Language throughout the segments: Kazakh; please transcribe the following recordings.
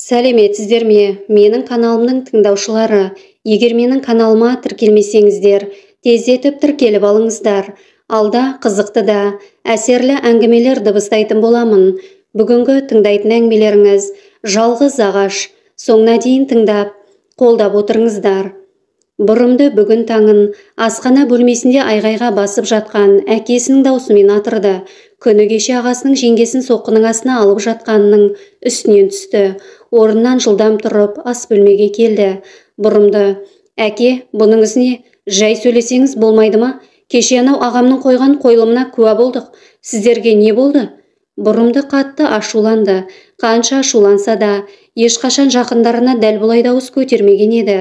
Сәлеметсіздер ме? Менің каналымның тыңдаушылары. Егер менің каналыма тіркелмесеңіздер, тездетіп тіркеліп алыңыздар. Алда қызықты да, әсерлі әңгімелер дыбыстайтын боламын. Бүгінгі тыңдайтын әңгімелеріңіз жалғыз ағаш. Соңына дейін тыңдап, қолдап отырыңыздар. Бұрымды бүгін таңын асхана бөлмесінде айғайға басып жатқан әкесінің даусымен атырды. Күні кеше ағасының жеңгесін соққының астына алып жатқанының үстінен түсті. Орнынан жылдам тұрып ас бөлмеге келді. Бұрымды: «Әке, бұныңыз не? Жай сөйлесеңіз болмайды ма? Кеше анау ағамның қойған қойылымына куә болдық. Сіздерге не болды?» Бұрымды қатты ашуланды. Қанша ашуланса да, ешқашан жақындарына дәл бұлай дауыс көтермеген еді.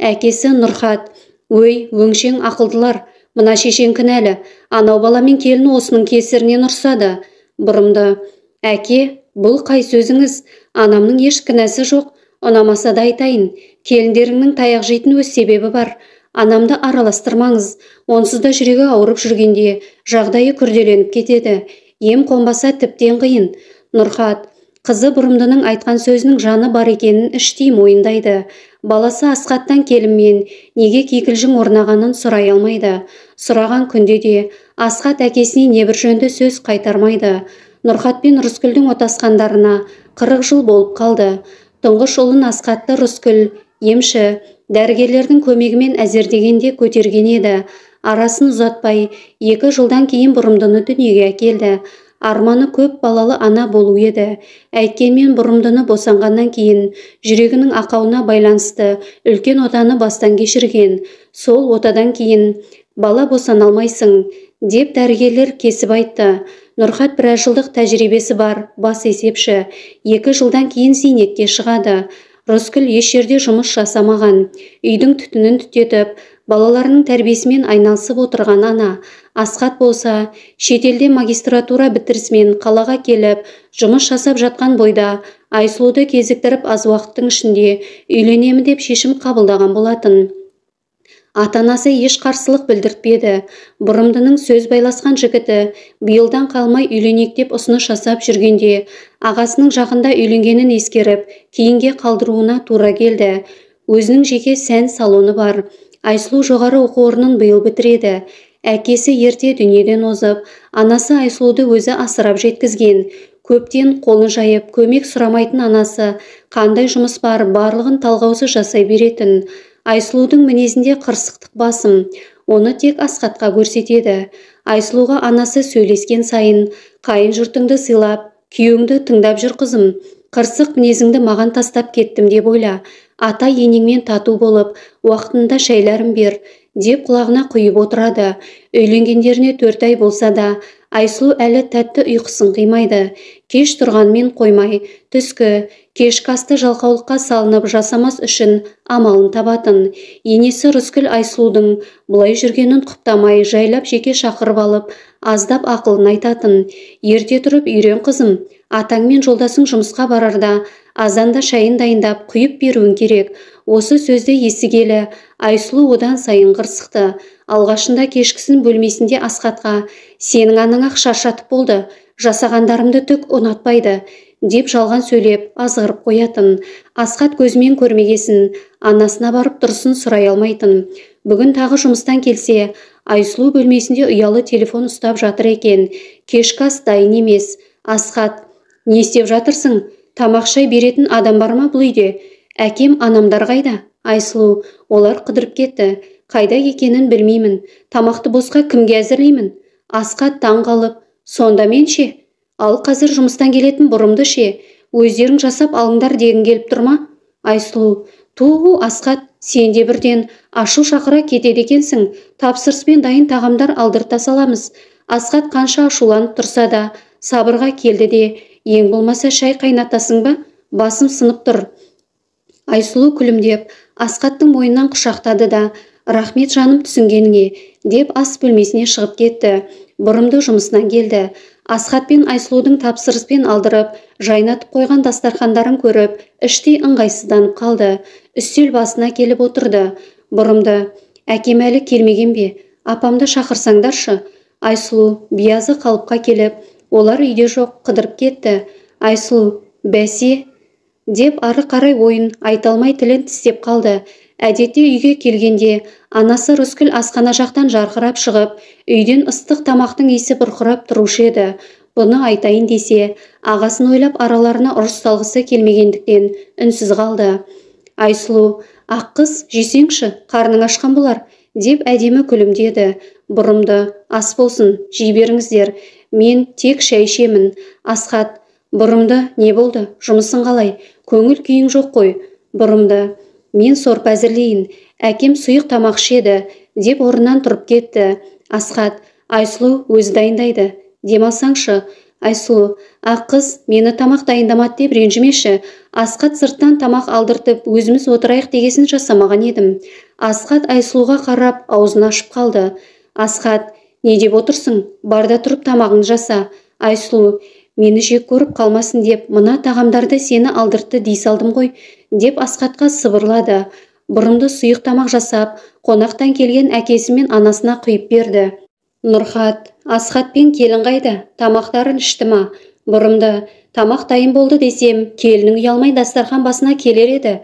Әкесі Нұрхат: «Өй, өңшең ақылдылар, мына шешең кінәлі. Анау баламен келін осының кесірінен ұрсады». Бұрымды: «Әке, бұл қай сөзіңіз? Анамның еш кінәсі жоқ. Ұнамаса да айтайын, келіндеріңнің таяқ жейтін өз себебі бар. Анамды араластырмаңыз. Онсыз да жүрегі ауырып жүргенде жағдайы күрделеніп кетеді. Ем қонбаса тіптен қиын». Нұрхат қызы Бұрымдының айтқан сөзінің жаны бар екенін іштей мойындайды. Баласы Асқаттан келінмен неге кикілжің орнағанын сұрай алмайды. Сұраған күнде де Асқат әкесіне небір жөнді сөз қайтармайды. Нұрхат пен Рыскүлдің отасқандарына 40 жыл болып қалды. Тұңғыш ұлын Асқатты Рыскүл емші, дәрігерлердің көмегімен әзердегенде көтерген еді. Арасын ұзатпай 2 жылдан кейін Бұрымдыны дүниеге әкелді. Арманы көп балалы ана болу еді. Әйткенмен Бұрымдыны босанғаннан кейін жүрегінің ақауына байланысты үлкен отаны бастан кешірген. Сол отадан кейін «Бала босана алмайсың» деп дәрігерлер кесіп айтты. Нұрхат біраз жылдық тәжірибесі бар бас есепші. 2 жылдан кейін зейнетке шығады. Рыскүл еш жерде жұмыс жасамаған. Үйдің түтінін түтетіп, балаларының тәрбиесімен айналысып отырған ана. Асқат болса, шетелде магистратура бітірісімен қалаға келіп, жұмыс жасап жатқан бойда Айсұлуды кезіктіріп аз уақыттың ішінде үйленемін деп шешім қабылдаған болатын. Ата-анасы еш қарсылық білдіртпеді. Бұрымдының сөз байласқан жігіті биылдан қалмай үйленек деп ұсыныс жасап жүргенде, ағасының жақында үйленгенін ескеріп, кейінге қалдыруына тура келді. Өзінің жеке сән салоны бар. Айсұлу жоғары оқу орнын биыл бітіреді. Әкесі ерте дүниеден озып, анасы Айсұлуды өзі асырап жеткізген. Көптен қолын жайып, көмек сұрамайтын анасы қандай жұмыс бар барлығын талғаусыз жасай беретін. Айсұлудың мінезінде қырсықтық басым. Оны тек Асқатқа көрсетеді. Айсұлуға анасы сөйлескен сайын: «Қайын жұртыңды сыйлап, күйеуіңді тыңдап жүр қызым. Қырсық мінезіңді маған тастап кеттім деп ойла. Ата енеңмен тату болып, уақытында шәйләрін бер» деп құлағына құйып отырады. Үйленгендеріне 4 ай болса да, Айсұлу әлі тәтті ұйқысын қимайды. Кеш тұрғанмен қоймай, түскі, кешкі асты жалқаулыққа салынып жасамас үшін амалын табатын. Енесі Рыскүл Айсұлудың бұлай жүргенін құптамай, жайлап жеке шақырып алып, аздап ақылын айтатын. «Ерте тұрып үйрен қызым. Атаңмен жолдасың жұмысқа барарда азанда шайын дайындап құйып беруің керек». Осы сөзді естігелі Айсұлу одан сайын қырсықты. Алғашында кешкісін бөлмесінде Асқатқа: «Сенің анаң ақ шаршатып болды, жасағандарымды түк ұнатпайды» деп жалған сөйлеп азғырып қоятын. Асқат көзімен көрмегесін, анасына барып дұрысын сұрай алмайтын. Бүгін тағы жұмыстан келсе, Айсұлу бөлмесінде ұялы телефон ұстап жатыр екен. Кешкі ас дайын емес. Асқат: «Не істеп жатырсың? Тамақ шай беретін адам бар ма бұл үйде? Әкем анамдар қайда?» Айсұлу: «Олар қыдырып кетті. Қайда екенін білмеймін. Тамақты босқа кімге әзірлеймін?» Асқат таң қалып: «Сонда мен ше? Ал қазір жұмыстан келетін Бұрымды ше? Өздерің жасап алыңдар дегің келіп тұр ма?» Айсұлу: «Ту, Асқат, сен де бірден ашу шақыра кетеді екенсің. Тапсырыспен дайын тағамдар алдырта саламыз». Асқат қанша ашуланып тұрса да сабырға келді де: «Ең болмаса шай қайнатасың ба? Басым сынып тұр». Айсұлу күлімдеп Асқаттың мойнынан құшақтады да: «Рахмет жаным түсінгеніңе» деп ас бөлмесіне шығып кетті. Бұрымды жұмысынан келді. Асқат пен Айсұлудың тапсырыспен алдырып, жайнатып қойған дастархандарын көріп, іштей ыңғайсызданып қалды. Үстел басына келіп отырды. Бұрымды: «Әкем әлі келмеген бе? Апамды шақырсаңдаршы». Айсұлу биязы қалыпқа келіп: «Олар үйде жоқ, қыдырып кетті». Айсұлу: «Бәсе, деп ары қарай ойын айта алмай тілін тістеп қалды. Әдетте үйге келгенде анасы Рыскүл асхана жақтан жарқырап шығып, үйден ыстық тамақтың иісі бұрқырап тұрушы еді. Бұны айтайын десе, ағасын ойлап араларына ұрыс салғысы келмегендіктен үнсіз қалды. Айсұлу, ақ қыз, жесеңші, қарның ашқан болар, деп әдемі күлімдеді. Бұрымды, ас болсын, жей беріңіздер, мен тек шай ішемін. Асхат, бұрымды, не болды, жұмысын қалай, көңіл күйің жоқ қой. Бұрымды, мен сорпа әзірлейін, әкем сұйық тамақ ішеді, деп орнынан тұрып кетті. Асхат, Айсұлу өзі дайындайды, демалсаңшы. Айсұлу, ақ қыз, мені тамақ дайындамады деп ренжімеші. Асхат сырттан тамақ алдыртып, өзіміз отырайық дегесін жасамаған едім. Асхат Айсұлуға қарап, аузын ашып қалды. Асхат, не деп отырсың? Барда тұрып тамағыңды жаса. Айсұлу, мені жек көріп қалмасын деп, мына тағамдарды сені алдыртты дей салдым ғой, деп Асхатқа сыбырлады. Бұрымды сұйық тамақ жасап, қонақтан келген әкесі мен анасына құйып берді. Нұрхат, Асхат пен келін қайда? Тамақтарын ішті ма? Бұрымды, тамақ дайын болды десем, келінің ұялмай дастархан басына келер еді.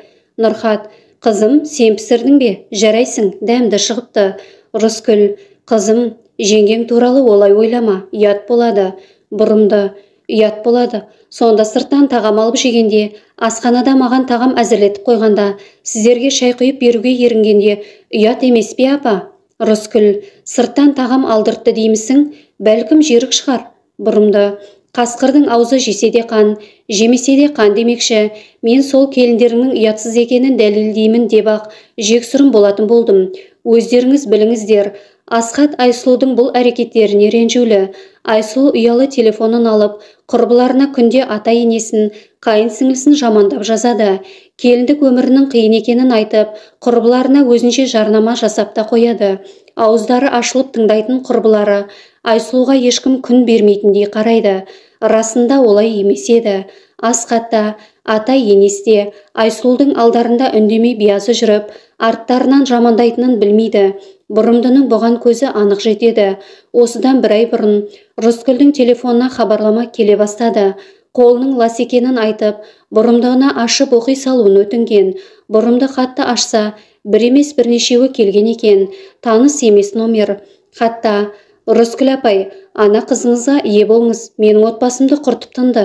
Нұрхат, қызым, сен пісірдің бе? Жарайсың, дәмді шығыпты. Рыскүл, қызым, жеңгең туралы олай ойлама, ұят болады. Бұрымды, ұят болады. Сонда сырттан тағам алып жегенде, асханада маған тағам әзірлетіп қойғанда, сіздерге шай құйып беруге ерінгенде, ұят емес пе апа? Рыскүл, сырттан тағам алдыртты деймісің? Бәлкім жерік шығар. Бұрымды, қасқырдың аузы жесе де қан, жемесе де қан демекші, мен сол келіндеріңнің ұятсыз екенін дәлелдеймін деп ақ жексұрын болатын болдым. Өздеріңіз біліңіздер, Асхат Айсұлудың бұл әрекеттеріне ренжулі. Айсұлу ұялы телефонын алып, құрбыларына күнде ата енесін, қайын сіңлісін жамандап жазады. Келіндік өмірінің қиын екенін айтып, құрбыларына өзінше жарнама жасап та қояды. Ауыздары ашылып тыңдайтын құрбылары Айсұлуға ешкім күн бермейтіндей қарайды. Расында олай емес еді. Асхатта, ата енесте, Айсұлудың алдарында үндемей биязы жүріп, арттарынан жамандайтынын білмейді. Бұрымдының бұған көзі анық жетеді. Осыдан бір ай бұрын Рыскүлдің телефонына хабарлама келе бастады. Қолының лас екенін айтып, бұрымдығына ашып оқи салуын өтінген. Бұрымды хатты ашса, бір емес бірнешеуі келген екен. Таныс емес номер. Хатта, Рыскүл апай, ана қызыңызға ие болыңыз, менің отбасымды құртып тынды.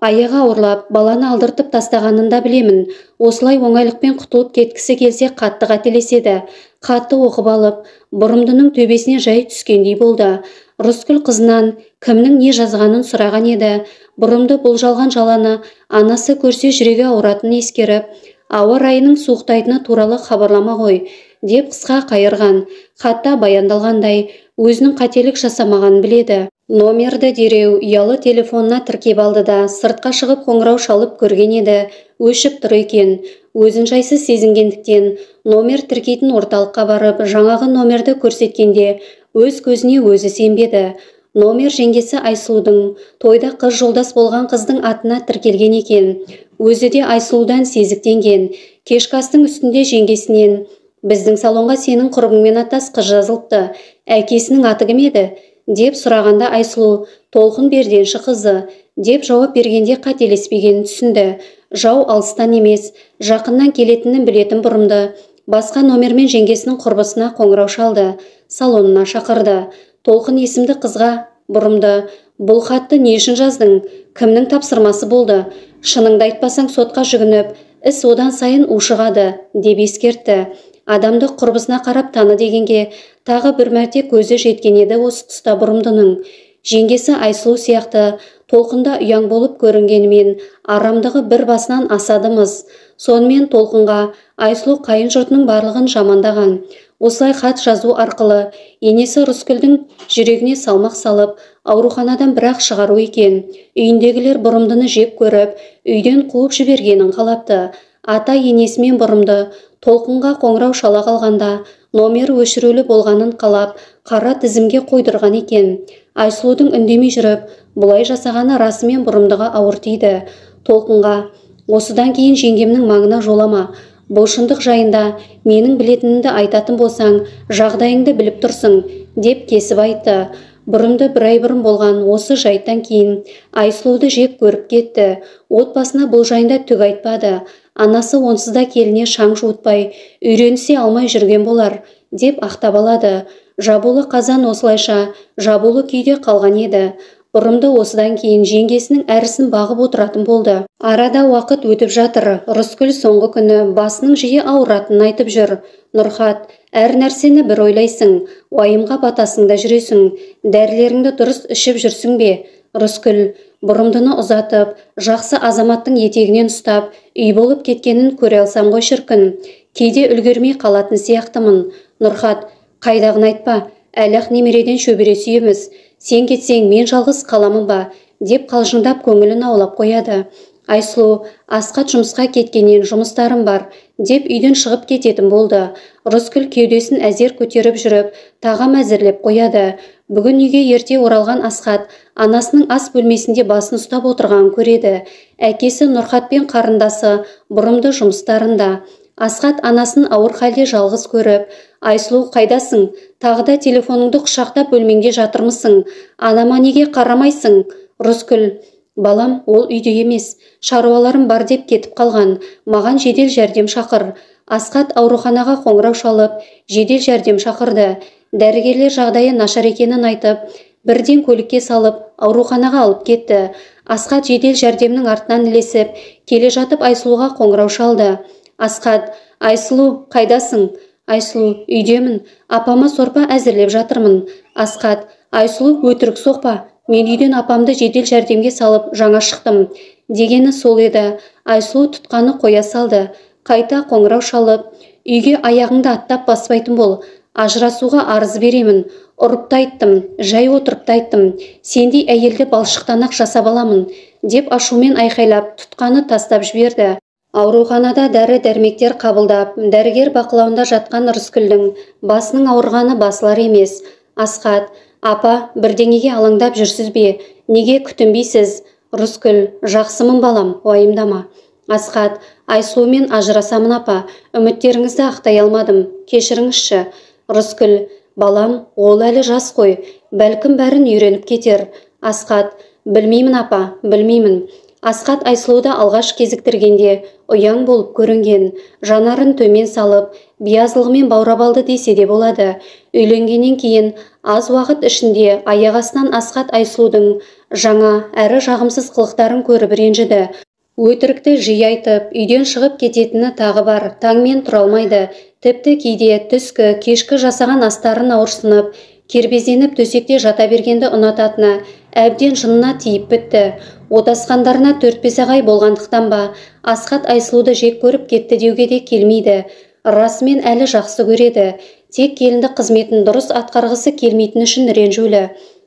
Аяғы ауырлап, баланы алдыртып тастағанын да білемін. Осылай оңайлықпен құтылып кеткісі келсе қатты қателеседі. Хатты оқып алып, бұрымдының төбесіне жай түскендей болды. Рыскүл қызынан кімнің не жазғанын сұраған еді. Бұрымды бұл жалған жаланы анасы көрсе жүрегі ауыратын ескеріп, ауа райының суықтайтыны туралы хабарлама ғой, деп қысқа қайырған. Хатта баяндалғандай, өзінің қателік жасамағанын біледі. Номерді дереу ұялы телефонына тіркеп алды да, сыртқа шығып қоңырау шалып көрген еді. Өшіп тұр екен. Өзін жайсыз сезінгендіктен номер тіркейтін орталыққа барып, жаңағы номерді көрсеткенде өз көзіне өзі сенбеді. Номер жеңгесі Айсұлудың, тойда қыз жолдас болған қыздың атына тіркелген екен. Өзі де Айсұлудан сезіктенген. Кешкі астың үстінде жеңгесінен, біздің салонға сенің құрбыңмен аттас қыз жазылыпты. Әкесінің аты кім еді? Деп сұрағанда Айсұлу, Толқын Берденші қызы, деп жауап бергенде қателеспегенін түсінді. Жау алыстан емес, жақыннан келетінін білетін бұрымды. Басқа номермен жеңгесінің құрбысына қоңырау шалды. Салонына шақырды. Толқын есімді қызға, бұрымды, бұл хатты не үшін жаздың? Кімнің тапсырмасы болды? Шыныңды айтпасаң сотқа жүгініп, іс одан сайын ушығады, деп ескертті. Адамды құрбысына қарап таны дегенге тағы бір мәрте көзі жеткен еді осы тұста бұрымдының. Жеңгесі Айсұлу сияқты Толқында ұяң болып көрінгенімен арамдығы бір басынан асадымыз. Сонымен Толқынға Айсұлу қайын жұртының барлығын жамандаған. Осылай хат жазу арқылы енесі Рыскүлдің жүрегіне салмақ салып, ауруханадан бірақ шығару екен. Үйіндегілер бұрымдыны жек көріп, үйден қуып жібергенін қалапты. Ата енесімен бұрымды Толқынға қоңырау шала қалғанда номер өшірулі болғанын қалап, қара тізімге қойдырған екен. Айсұлудың үндемей жүріп, бұлай жасағаны расымен бұрымдыға ауыр тиді. Толқынға, осыдан кейін жеңгемнің маңына жолама. Бұл шындық жайында менің білетінімді айтатын болсаң, жағдайыңды біліп тұрсың, деп кесіп айтты. Бұрымды бір ай бұрын болған осы жайттан кейін Айсұлуды жек көріп кетті. Отбасына бұл жайында түк айтпады. Анасы онсыз да келіне шаң жуытпай, үйренісе алмай жүрген болар, деп ақтап алады. Жабулы қазан осылайша жабулы күйде қалған еді. Бұрымды осыдан кейін жеңгесінің әрісін бағып отыратын болды. Арада уақыт өтіп жатыр. Рыскүл соңғы күні басының жиі ауыратынын айтып жүр. Нұрхат, әр нәрсені бір ойлайсың, уайымға батасың да жүресің. Дәрілеріңді дұрыс ішіп жүрсің бе? Рыскүл бұрымдыны ұзатып, жақсы азаматтың етегінен ұстап, үй болып кеткенін көре алсам ғой шіркін. Кейде үлгермей қалатын сияқтымын. Нұрхат, қайдағын айтпа, әлі-ақ немереден шөбере сүйеміз. Сен кетсең мен жалғыз қаламын ба, деп қалжыңдап көңілін аулап қояды. Айсұлу, Асқат жұмысқа кеткеннен жұмыстарым бар, деп үйден шығып кететін болды. Рыскүл кеудесін әзер көтеріп жүріп, тағам әзірлеп қояды. Бүгін үйге ерте оралған Асқат анасының ас бөлмесінде басын ұстап отырғанын көреді. Әкесі Нұрхат пен қарындасы бұрымды жұмыстарында. Асқат анасын ауыр халде жалғыз көріп, Айсұлу, қайдасың? Тағы да телефоныңды құшақтап бөлмеңде жатырмысың? Анама неге қарамайсың? Рыскүл, балам, ол үйде емес. Шаруаларым бар деп кетіп қалған. Маған жедел жәрдем шақыр. Асқат ауруханаға қоңырау шалып, жедел жәрдем шақырды. Дәрігерлер жағдайы нашар екенін айтып, бірден көлікке салып, ауруханаға алып кетті. Асқат жедел жәрдемнің артынан ілесіп, келе жатып Айсұлуға қоңырау шалды. Асқат, Айсұлу, қайдасың? Айсұлу, үйдемін. Апама сорпа әзірлеп жатырмын. Асқат, Айсұлу, өтірік соқпа. Мен үйден апамды жедел жәрдемге салып жаңа шықтым. Дегені сол еді. Айсұлу тұтқаны қоя салды. Қайта қоңырау шалып, үйге аяғыңды аттап баспайтын бол. Ажырасуға арыз беремін. Ұрыпты айттым, жай отырыпты айттым. Сендей әйелді балшықтан-ақ жасап аламын, деп ашумен айқайлап тұтқаны тастап жіберді. Ауруханада дәрі-дәрмектер қабылдап, дәрігер бақылауында жатқан Рыскүлдің басының ауырғаны басылар емес. Асқат, апа, бірдеңеге алаңдап жүрсіз бе? Неге күтінбейсіз? Рыскүл, жақсымын балам, уайымдама. Асқат, Айсұлумен ажырасамын апа, үміттеріңізді ақтай алмадым, кешіріңізші. Рыскүл, балам, ол әлі жас қой, бәлкім бәрін үйреніп кетер. Асқат, білмеймін апа, білмеймін. Асқат Айсұлуды алғаш кезіктіргенде ұяң болып көрінген, жанарын төмен салып, биязылығымен баурап алды десе де болады. Үйленгеннен кейін аз уақыт ішінде аяқ астынан Асқат Айсұлудың жаңа әрі жағымсыз қылықтарын көріп ренжіді. Өтірікті жиі айтып, үйден шығып кететіні тағы бар, таңмен тұра алмайды. Тіпті кейде түскі, кешкі жасаған астарын ауырсынып, кербезденіп төсекте жата бергенді ұнататыны әбден жынына тиіп бітті. Отасқандарына 4-5 ағай болғандықтан ба, Асқат Айсұлуды жек көріп кетті деуге де келмейді. Расымен әлі жақсы көреді. Тек келінді қызметін дұрыс атқарғысы келмейтін үшін ренжулі.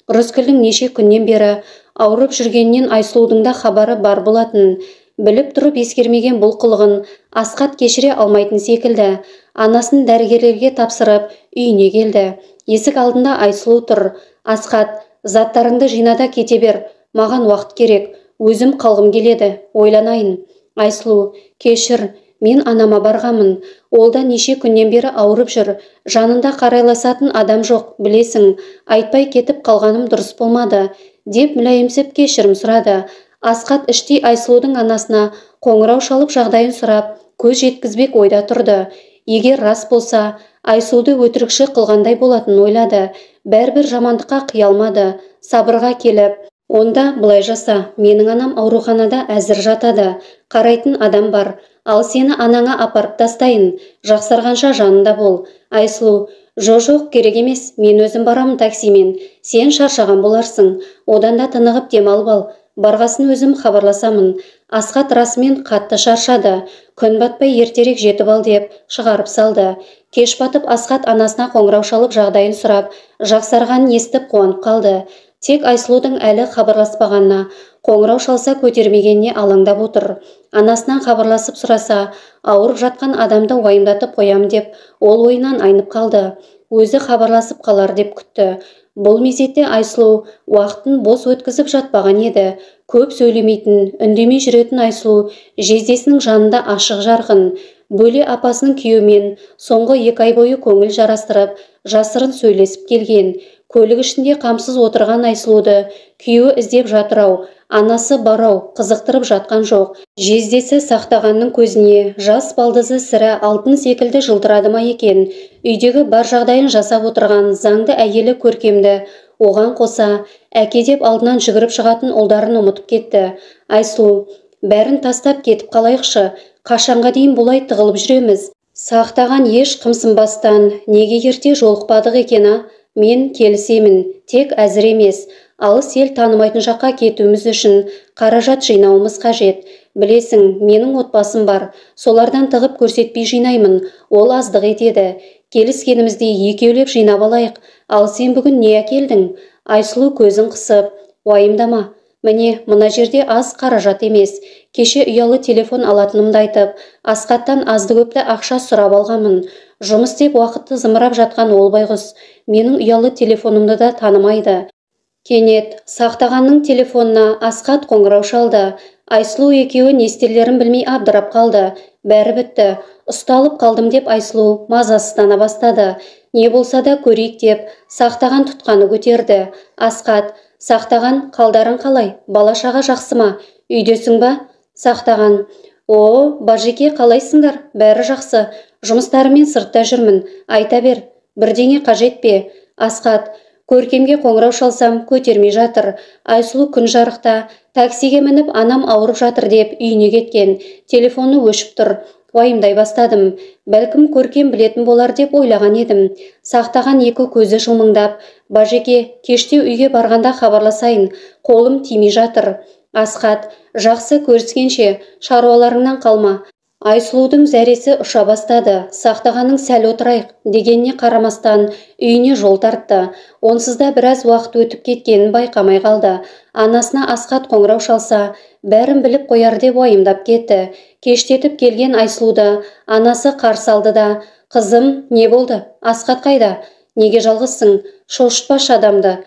Рыскүлдің неше күннен бері ауырып жүргеннен Айсұлудың да хабары бар болатын. Біліп тұрып ескермеген бұл қылығын Асқат кешіре алмайтын секілді. Анасын дәрігерлерге тапсырып, үйіне келді. Есік алдында Айсұлу тұр. Асқат, заттарыңды жинада кете бер. Маған уақыт керек. Өзім қалғым келеді. Ойланайын. Айсұлу, кешір. Мен анама барғамын. Ол да неше күннен бері ауырып жүр. Жанында қарайласатын адам жоқ, білесің. Айтпай кетіп қалғаным дұрыс болмады, деп мүләйімсіп кешірім сұрады. Асқат іштей Айсұлудың анасына қоңырау шалып жағдайын сұрап, көз жеткізбек ойда тұрды. Егер рас болса, Айсұлуды өтірікші қылғандай болатын ойлады. Бәрбір жамандыққа қия алмады. Сабырға келіп, онда былай жаса, менің анам ауруханада әзір жатады. Қарайтын адам бар. Ал сені анаңа апарып тастайын. Жақсарғанша жанында бол. Айсұлу, жоқ, керек емес. Мен өзім барамын таксимен. Сен шаршаған боларсың. Одан да тынығып демалып ал. Барғасын өзім хабарласамын. Асқат расымен қатты шаршады. Күн батпай ертерек жетіп ал деп шығарып салды. Кеш батып Асқат анасына қоңырау шалып жағдайын сұрап, жақсарғанын естіп қуанып қалды. Тек Айсұлудың әлі хабарласпағанына, қоңырау шалса көтермегеніне алаңдап отыр. Анасынан хабарласып сұраса, ауырып жатқан адамды уайымдатып қоям деп, ол ойынан айнып қалды. Өзі хабарласып қалар деп күтті. Бұл мезетте Айсұлу уақытын бос өткізіп жатпаған еді. Көп сөйлемейтін, үндемей жүретін Айсұлу жездесінің жанында ашық жарқын. Бөле апасының күйеуімен соңғы 2 ай бойы көңіл жарастырып, жасырын сөйлесіп келген. Көлік ішінде қамсыз отырған Айсұлуды күйеуі іздеп жатыр-ау, анасы бар-ау, қызықтырып жатқан жоқ. Жездесі Сақтағанның көзіне жас балдызы сірә алтын секілді жылтырады ма екен. Үйдегі бар жағдайын жасап отырған заңды әйелі Көркемді, оған қоса әке деп алдынан жүгіріп шығатын ұлдарын ұмытып кетті. Айсұлу, бәрін тастап кетіп қалайықшы, қашанға дейін бұлай тығылып жүреміз? Сақтаған еш қымсынбастан неге ерте жолықпадық екен? Мен келісемін, тек әзір емес. Алыс ел танымайтын жаққа кетуіміз үшін қаражат жинауымыз қажет. Білесің, менің отбасым бар, солардан тығып көрсетпей жинаймын, ол аздық етеді. Келіскенімізде екеулеп жинап алайық. Ал сен бүгін не әкелдің? Айсұлу көзін қысып, уайымдама. Міне, мына жерде аз қаражат емес. Кеше ұялы телефон алатынымды айтып, Асқаттан азды-көпті ақша сұрап алғанмын. Жұмыс деп уақытты зымырап жатқан ол байғұс менің ұялы телефонымды да танымайды. Кенет Сақтағанның телефонына Асқат қоңырау шалды. Айсұлу екеуі не істерлерін білмей абдырап қалды. Бәрі бітті. Ұсталып қалдым деп Айсұлу мазасыздана бастады. Не болса да көрейік деп Сақтаған тұтқаны көтерді. Асқат, Сақтаған, қалдарың қалай? Бала-шаға жақсы ма? Үйдесің ба? Сақтаған, Бажеке, қалайсыңдар? Бәрі жақсы. Жұмыстарымен сыртта жүрмін. Айта бер, бірдеңе қажет пе? Асқат, Көркемге қоңырау шалсам көтермей жатыр. Айсұлу күн жарықта таксиге мініп анам ауырып жатыр деп үйіне кеткен. Телефоны өшіп тұр. Уайымдай бастадым. Бәлкім Көркем білетін болар деп ойлаған едім. Сақтаған екі көзі жылмыңдап, Бажеке, кеште үйге барғанда хабарласайын, қолым тимей жатыр. Асқат, жақсы, көріскенше, шаруаларыңнан қалма. Айсұлудың зәресі ұша бастады. Сақтағанның сәл отырайық дегеніне қарамастан үйіне жол тартты. Онсыз да біраз уақыт өтіп кеткенін байқамай қалды. Анасына Асқат қоңырау шалса, бәрін біліп қояр деп уайымдап кетті. Кештетіп келген Айсұлуды анасы қарсы алды да, қызым, не болды? Асқат қайда? Неге жалғызсың? Шошытпашы адамды.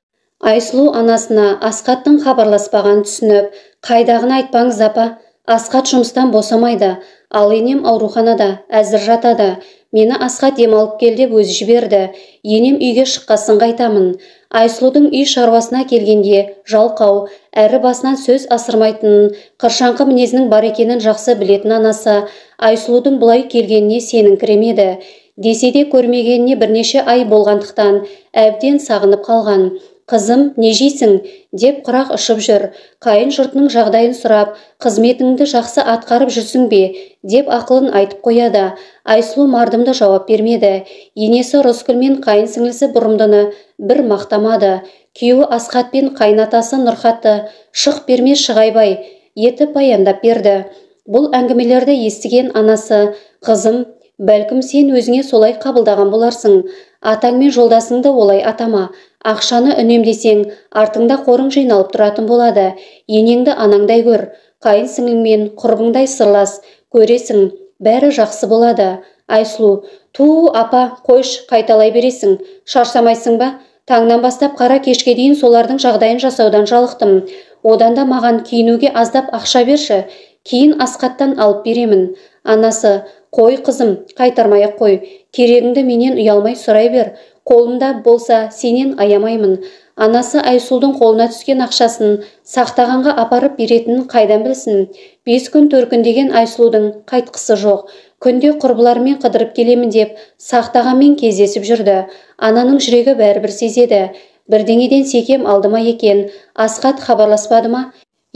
Айсұлу анасына Асқаттың хабарласпаған түсініп, қайдағын айтпаңыз апа, Асқат жұмыстан босамайды. Ал енем ауруханада, әзір жатады. Мені Асқат демалып кел деп өзі жіберді. Енем үйге шыққасын қайтамын. Айсұлудың үй шаруасына келгенде жалқау, әрі басынан сөз асырмайтынын, қыршаңқы мінезінің бар екенін жақсы білетін анасы Айсұлудың бұлай келгеніне сеніңкіремеді. Десе де көрмегеніне бірнеше ай болғандықтан әбден сағынып қалған. Қызым, не жейсің? Деп құрақ ұшып жүр. Қайын жұртының жағдайын сұрап, қызметіңді жақсы атқарып жүрсің бе? Деп ақылын айтып қояды. Айсұлу мардымды жауап бермеді. Енесі Рыскүл мен қайын сіңлісі Бұрымдыны бір мақтамады. Күйеуі Асқат пен қайнатасы Нұрхатты шық бермес Шығайбай етіп баяндап берді. Бұл әңгімелерді естіген анасы, қызым, бәлкім сен өзіңе солай қабылдаған боларсың. Атаң мен жолдасыңды олай атама. Ақшаны үнемдесең, артыңда қорың жиналып тұратын болады. Енеңді анаңдай көр. Қайын сіңліңмен құрбыңдай сырлас. Көресің, бәрі жақсы болады. Айсұлу, апа, қойш, қайталай бересің. Шаршамайсың ба? Таңнан бастап қара кешке дейін солардың жағдайын жасаудан жалықтым. Одан да маған киінуге аздап ақша берші. Кейін Асқаттан алып беремін. Анасы, қой қызым, қайтармай-ақ қой. Керегіңді менен ұялмай сұрай бер. Қолымда болса сенен аямаймын. Анасы Айсұлудың қолына түскен ақшасын Сақтағанға апарып беретінін қайдан білсін? 5 күн төркіндеген Айсұлудың қайтқысы жоқ. Күнде құрбыларымен қыдырып келемін деп Сақтағанмен кездесіп жүрді. Ананың жүрегі бәрібір сезеді. Бірдеңеден секем алды ма екен? Асқат хабарласпады ма?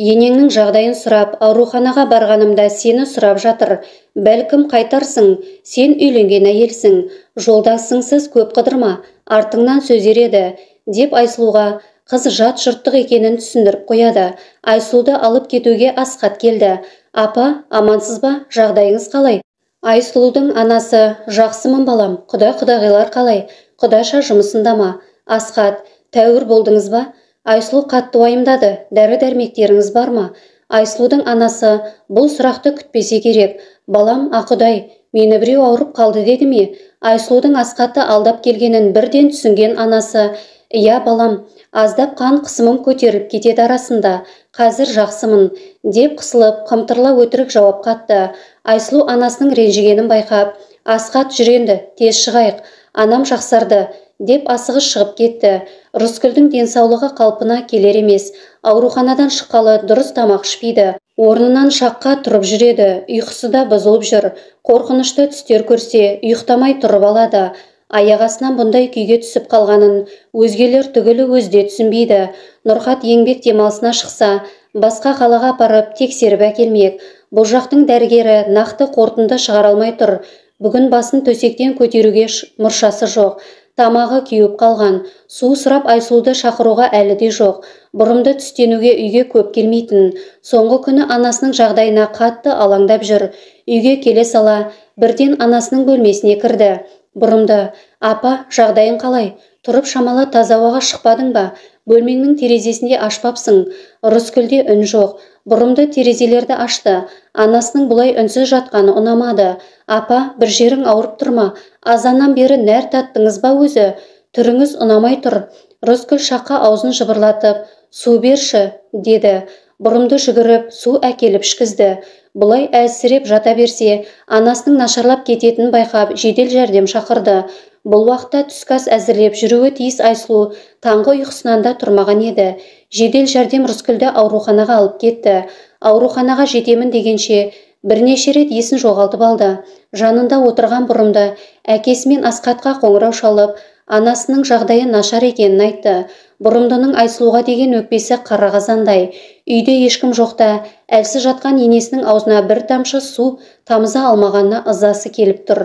Енеңнің жағдайын сұрап, ауруханаға барғанымда сені сұрап жатыр. Бәлкім қайтарсың, сен үйленген әйелсің. Жолдасыңсыз көп қыдырма, артыңнан сөз ереді. Деп Айсұлуға қыз жат жұрттық екенін түсіндіріп қояды. Айсұлуды алып кетуге Асқат келді. Апа, амансыз ба? Жағдайыңыз қалай? Айсұлудың анасы, жақсымын балам, құда-құдағилар қалай? Құдаша жұмысында ма? Асқат, тәуір болдыңыз ба? Айсұлу қатты уайымдады. Дәрі-дәрмектеріңіз бар ма? Айсұлудың анасы бұл сұрақты күтпесе керек. Балам, ақұдай, мені біреу ауырып қалды деді ме? Айсұлудың Асқатты алдап келгенін бірден түсінген анасы, иә балам, аздап қан қысымым көтеріліп кетеді арасында. Қазір жақсымын, деп қысылып, қымтырла өтірік жауап қатты. Айсұлу анасының ренжігенін байқап, Асқат, жүр енді, тез шығайық. Анам жақсарды, деп асығыс шығып кетті. Рыскүлдің денсаулығы қалпына келер емес. Ауруханадан шыққалы дұрыс тамақ ішпейді. Орнынан шаққа тұрып жүреді. Ұйқысы да бұзылып жүр. Қорқынышты түстер көрсе, ұйықтамай тұрып алады. Аяқ астынан бұндай күйге түсіп қалғанын өзгелер түгілі өзде түсінбейді. Нұрхат еңбек демалысына шықса, басқа қалаға апарып тексеріп әкелмек. Бұл жақтың дәрігері нақты қорытынды шығара алмай тұр. Бүгін басын төсектен көтеруге мұршасы жоқ. Тамағы кеуіп қалған. Су сұрап Айсұлуды шақыруға әлі де жоқ. Бұрымды түстенуге үйге көп келмейтін. Соңғы күні анасының жағдайына қатты алаңдап жүр. Үйге келе сала, бірден анасының бөлмесіне кірді. Бұрымды: «Апа, жағдайың қалай? Тұрып шамалы таза ауаға шықпадың ба? Бөлмеңнің терезесінде ашпапсың». Рыскүлде үн жоқ. Бұрымды терезелерді ашты. Анасының бұлай үнсіз жатқаны ұнамады. «Апа, бір жерің ауырып тұрма? Азаннан бері нәр таттыңыз ба өзі? Түріңіз ұнамай тұр». Рыскүл шаққа аузын жыбырлатып: «Су берші», деді. Бұрымды жүгіріп, су әкеліп ішкізді. Бұлай әлсіреп жата берсе, анасының нашарлап кететінін байқап, жедел жәрдем шақырды. Бұл уақытта түскі ас әзірлеп жүруі тиіс Айсұлу таңғы ұйқысынан да тұрмаған еді. Жедел жәрдем Рыскүлді ауруханаға алып кетті. Ауруханаға жетемін дегенше бірнеше рет есін жоғалтып алды. Жанында отырған Бұрымды әкесімен Асқатқа қоңырау шалып, анасының жағдайы нашар екенін айтты. Бұрымдының Айсұлуға деген өкпесі қара қазандай. Үйде ешкім жоқта, әлсіз жатқан енесінің аузына бір тамшы су тамыза алмағанына ызасы келіп тұр.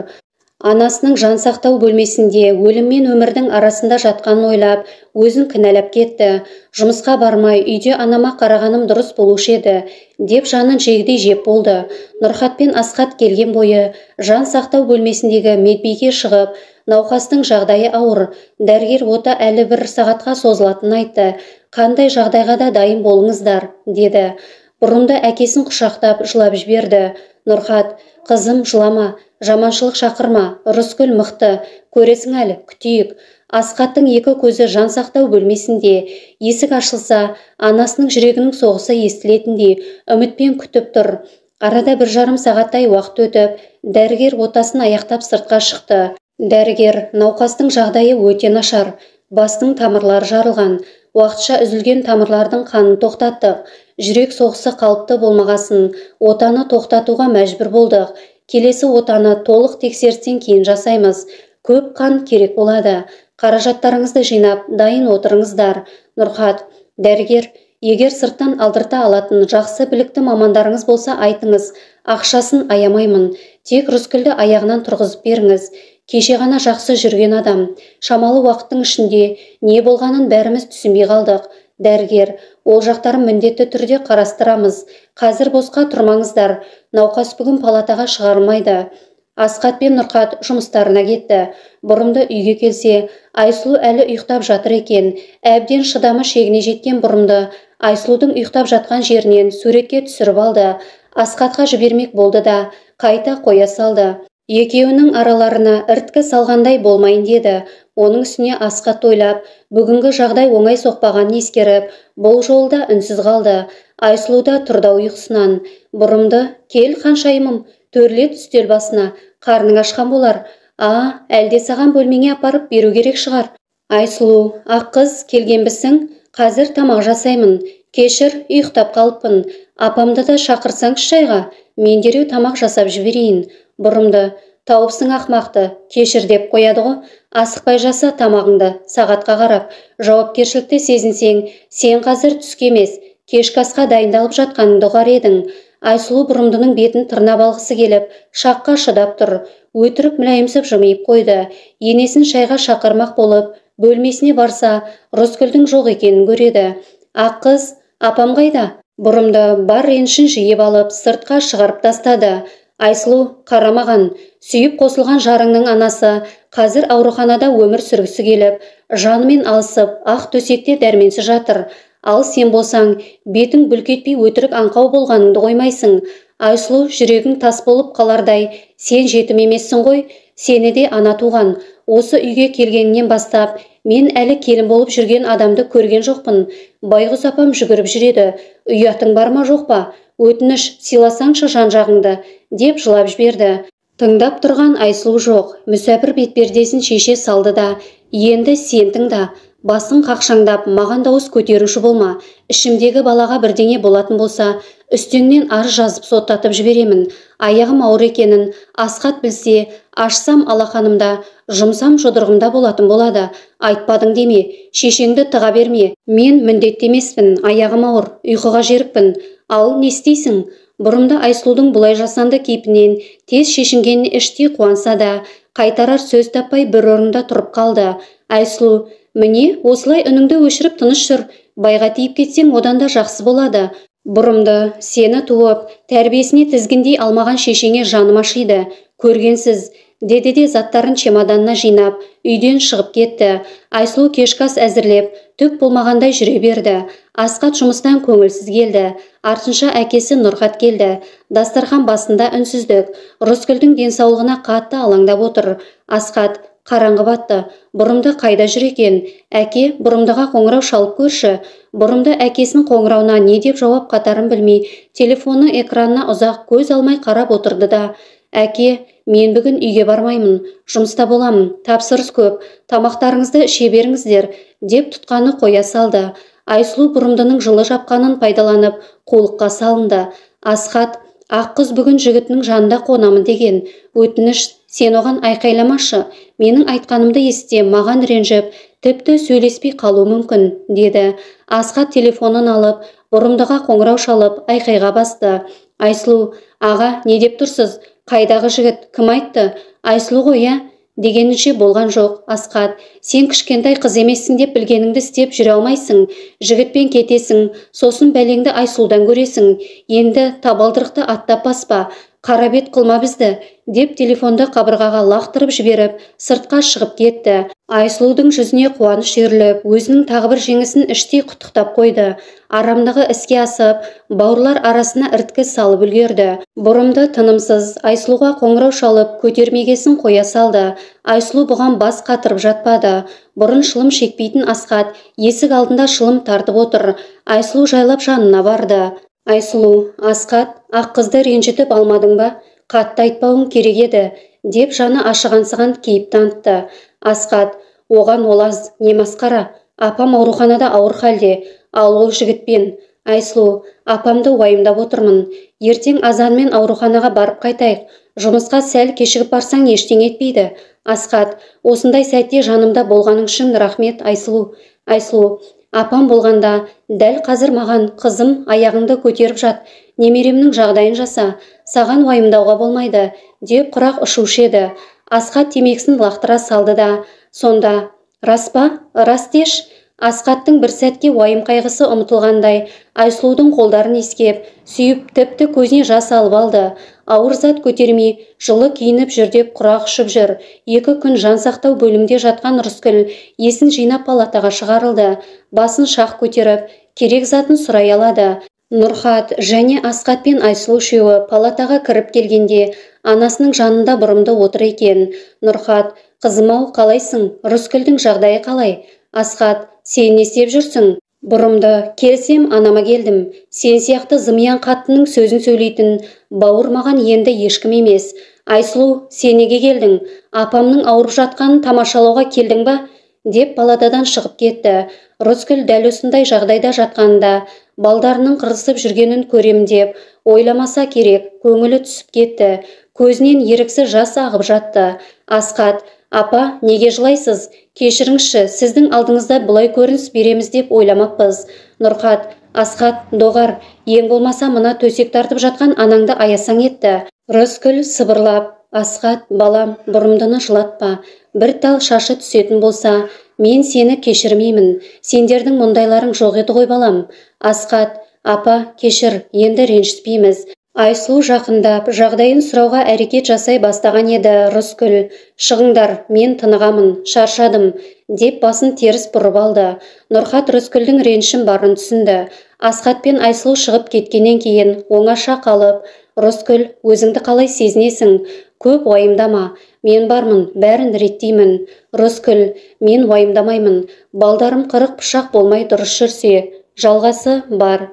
Анасының жан сақтау бөлмесінде өлім мен өмірдің арасында жатқанын ойлап, өзін кінәлап кетті. Жұмысқа бармай, үйде анама қарағаным дұрыс болушы еді, деп жанын жегідей жеп болды. Нұрхат пен Асқат келген бойы жан сақтау бөлмесіндегі медбике шығып, науқастың жағдайы ауыр. Дәрігер ота әлі 1 сағатқа созылатынын айтты. «Қандай жағдайға да дайын болыңыздар», деді. Бұрымды әкесін құшақтап жылап жіберді. Нұрхат: «Қызым, жылама, жаманшылық шақырма, Рыскүл мықты, көресің әлі, күтейік». Асқаттың екі көзі жан сақтау бөлмесінде. Есік ашылса, анасының жүрегінің соғысы естілетіндей үмітпен күтіп тұр. Арада 1,5 сағаттай уақыт өтіп, дәрігер отасын аяқтап сыртқа шықты. Дәрігер: «Науқастың жағдайы өте нашар. Бастың тамырлары жарылған. Уақытша үзілген тамырлардың қанын тоқтаттық. Жүрек соғысы қалыпты болмағасын, отаны тоқтатуға мәжбүр болдық. Келесі отаны толық тексерістен кейін жасаймыз. Көп қан керек болады. Қаражаттарыңызды жинап, дайын отырыңыздар». Нұрхат: «Дәрігер, егер сырттан алдырта алатын жақсы білікті мамандарыңыз болса айтыңыз. Ақшасын аямаймын. Тек Рыскүлді аяғынан тұрғызып беріңіз. Кеше ғана жақсы жүрген адам. Шамалы уақыттың ішінде не болғанын бәріміз түсінбей қалдық». Дәрігер: «Ол жақтарын міндетті түрде қарастырамыз. Қазір босқа тұрмаңыздар. Науқас бүгін палатаға шығарылмайды». Асқат пен Нұрхат жұмыстарына кетті. Бұрымды үйге келсе, Айсұлу әлі ұйықтап жатыр екен. Әбден шыдамы шегіне жеткен Бұрымды Айсұлудың ұйықтап жатқан жерінен суретке түсіріп алды. Асқатқа жібермек болды да қайта қоя салды. Екеуінің араларына ірткі салғандай болмайын деді. Оның үстіне Асқат ойлап, бүгінгі жағдай оңай соқпағанын ескеріп, бұл жолда үнсіз қалды. Айсұлу да тұрды ұйқысынан. Бұрымды: «Кел, ханшайымым, төрлет үстел басына, қарның ашқан болар. Әлде саған бөлмеңе апарып беру керек шығар». «Айсұлу, ақ қыз, келгенбісің? Қазір тамақ жасаймын. Кешір, ұйықтап қалыппын. Апамды да шақырсаңшы шайға, мен дереу тамақ жасап жіберейін». Бұрымды: «Тауыпсың ақмақты, кешір» деп қояды ғой. «Асықпай жаса тамағыңды, сағатқа қарап. Жауапкершілікті сезінсең, сен қазір түске емес, кешкі асқа дайындалып жатқаныңды ұғар едің». Айсұлу Бұрымдының бетін тырнап алғысы келіп, шаққа шыдап тұр. Өтірік мүләйімсіп жымиып қойды. Енесін шайға шақырмақ болып, бөлмесіне барса, Рыскүлдің жоқ екенін көреді. «Ақ қыз, апам қайда?» Бұрымды бар ренішін жиып алып, сыртқа шығарып тастады. «Айсұлу, қарамаған. Сүйіп қосылған жарыңның анасы қазір ауруханада өмір сүргісі келіп, жанымен алысып, ақ төсекте дәрменсіз жатыр. Ал сен болсаң, бетің бүлкетпей өтірік аңқау болғаныңды қоймайсың. Айсұлу, жүрегің тас болып қалардай, сен жетім емессің ғой, сені де ана туған. Осы үйге келгеннен бастап, мен әлі келін болып жүрген адамды көрген жоқпын. Байғұс апам жүгіріп жүреді. Ұятың бар ма жоқ па? Өтініш, сыйласаңшы жан-жағыңды», деп жылап жіберді. Тыңдап тұрған Айсұлу жоқ. Мүсәпір бетпердесін шеше салды да Енді сен тыңда, басың қақшаңдап маған дауыс көтеруші болма. Ішімдегі балаға бірдеңе болатын болса, үстіңнен арыз жазып соттатып жіберемін. Аяғым ауыр екенін Асқат білсе, ашсам алақанымда, жұмсам жұдырығымда болатын болады. Айтпадың деме, шешеңді тыға берме. Мен міндетті емеспін, аяғым ауыр, ұйқыға жерікпін. Ал не істейсің? Бұрымда Айсұлудың бұлай жасанды кейпінен тез шешінгеніне іштей қуанса да, қайтарар сөз таппай бір орында тұрып қалды. Айсұлу, міне осылай үніңді өшіріп тыныш жүр. Байға тиіп кетсең одан да жақсы болады. Бұрымды сені туып, тәрбиесіне тізгіндей алмаған шешеңе жаным ашиды. Көргенсіз, деді де заттарын чемоданына жинап, үйден шығып кетті. Айсұлу кешкі ас әзірлеп, түк болмағандай жүре берді. Асқат жұмыстан көңілсіз келді. Артынша әкесі Нұрхат келді. Дастархан басында үнсіздік. Рыскүлдің денсаулығына қатты алаңдап отыр. Асқат, қараңғы батты. Бұрымды қайда жүр екен? Әке, Бұрымдыға қоңырау шалып көрші. Бұрымды әкесінің қоңырауына не деп жауап қатарын білмей, телефонның экранына ұзақ көз алмай қарап отырды да, әке, мен бүгін үйге бармаймын, жұмыста боламын, тапсырыс көп, тамақтарыңызды іше беріңіздер, деп тұтқаны қоя салды. Айсұлу Бұрымдының жылы жапқанын пайдаланып, қолыққа салынды. Асқат, аққыз бүгін жігітінің жанында қонамын деген. Өтініш, сен оған айқайламашы. Менің айтқанымды есте, маған ренжіп, тіпті сөйлеспей қалу мүмкін, деді. Асқат телефонын алып, Бұрымдыға қоңырау шалып, айқайға басты. Айсұлу, аға, не деп тұрсыз? Қайдағы жігіт, кім айтты? Айсұлу ғой, дегенінше болған жоқ. Асқат, сен кішкентай қыз емессің деп білгеніңді істеп жүре алмайсың. Жігітпен кетесің, сосын бәлеңді Айсұлудан көресің. Енді табалдырықты аттап баспа, қара бет қылма бізді, деп телефонды қабырғаға лақтырып жіберіп, сыртқа шығып кетті. Айсұлудың жүзіне қуаныш үйіріліп, өзінің тағы бір жеңісін іштей құттықтап қойды. Арамдығы іске асып, бауырлар арасына ірткі салып үлгерді. Бұрымды тынымсыз Айсұлуға қоңырау шалып, көтермегесін қоя салды. Айсұлу бұған бас қатырып жатпады. Бұрын шылым шекпейтін Асқат есік алдында шылым тартып отыр. Айсұлу жайлап жанына барды. Айсұлу, Асқат, аққызды ренжітіп алмадың ба? Қатты айтпауың керек еді, деп жаны ашығансыған кейіп танытты. Асқат, оған олаз, не масқара? Апам ауруханада ауыр халде, ал ол жігітпен. Айсұлу, апамды уайымдап отырмын. Ертең азанмен ауруханаға барып қайтайық. Жұмысқа сәл кешігіп барсаң ештеңе етпейді. Асқат, осындай сәтте жанымда болғаның үшін рахмет, Айсұлу. Айсұлу, апам болғанда, дәл қазір маған, қызым, аяғыңды көтеріп жат, немеремнің жағдайын жаса, саған уайымдауға болмайды, деп құрақ ұшушы еді. Асқат темекісін лақтыра салды да, сонда, рас па? Рас деш? Асқаттың бір сәтке уайым қайғысы ұмытылғандай, Айсұлудың қолдарын иіскеп, сүйіп, тіпті көзіне жас алып алды. Ауыр зат көтермей, жылы киініп жүр деп құрақ ұшып жүр. 2 күн жан сақтау бөлімде жатқан Рыскүл есін жинап палатаға шығарылды. Басын шақ көтеріп, керек затын сұрай алады. Нұрхат және Асқат пен Айсұлу үшеуі палатаға кіріп келгенде, анасының жанында Бұрымды отыр екен. Нұрхат, қызым-ау, қалайсың? Рыскүлдің жағдайы қалай? Асқат, сен не істеп жүрсің? Бұрымды, келсем анама келдім. Сен сияқты зымиян қаттының сөзін сөйлейтін бауыр маған енді ешкім емес. Айсұлу, сен неге келдің? Апамның ауырып жатқанын тамашалауға келдің ба? Деп палатадан шығып кетті. Рыскүл дәл осындай жағдайда жатқанда, балдарының қырысып жүргенін көрем деп, ойламаса керек, көңілі түсіп кетті. Көзінен еріксіз жас ағып жатты. Асқат, апа, неге жылайсыз? Кешіріңізші, сіздің алдыңызда бұлай көрініс береміз деп ойламаппыз. Нұрхат, Асқат, доғар, ең болмаса мына төсек тартып жатқан анаңды аясаң етті. Рыскүл сыбырлап, Асқат, балам, Бұрымдыны жылатпа. Бір тал шашы түсетін болса, мен сені кешірмеймін. Сендердің мұндайларың жоқ еді ғой, балам. Асқат, апа, кешір, енді ренжіспейміз. Айсұлу жақындап, жағдайын сұрауға әрекет жасай бастаған еді. Рыскүл, шығыңдар, мен тынығамын, шаршадым, деп басын теріс бұрып алды. Нұрхат Рыскүлдің ренішін барын түсінді. Асқат пен Айсұлу шығып кеткеннен кейін оңаша қалып, Рыскүл, өзіңді қалай сезінесің? Көп уайымдама, мен бармын, бәрін реттеймін. Рыскүл, мен уайымдамаймын, балдарым 40 пышақ болмай дұрыс жүрсе, жалғасы бар.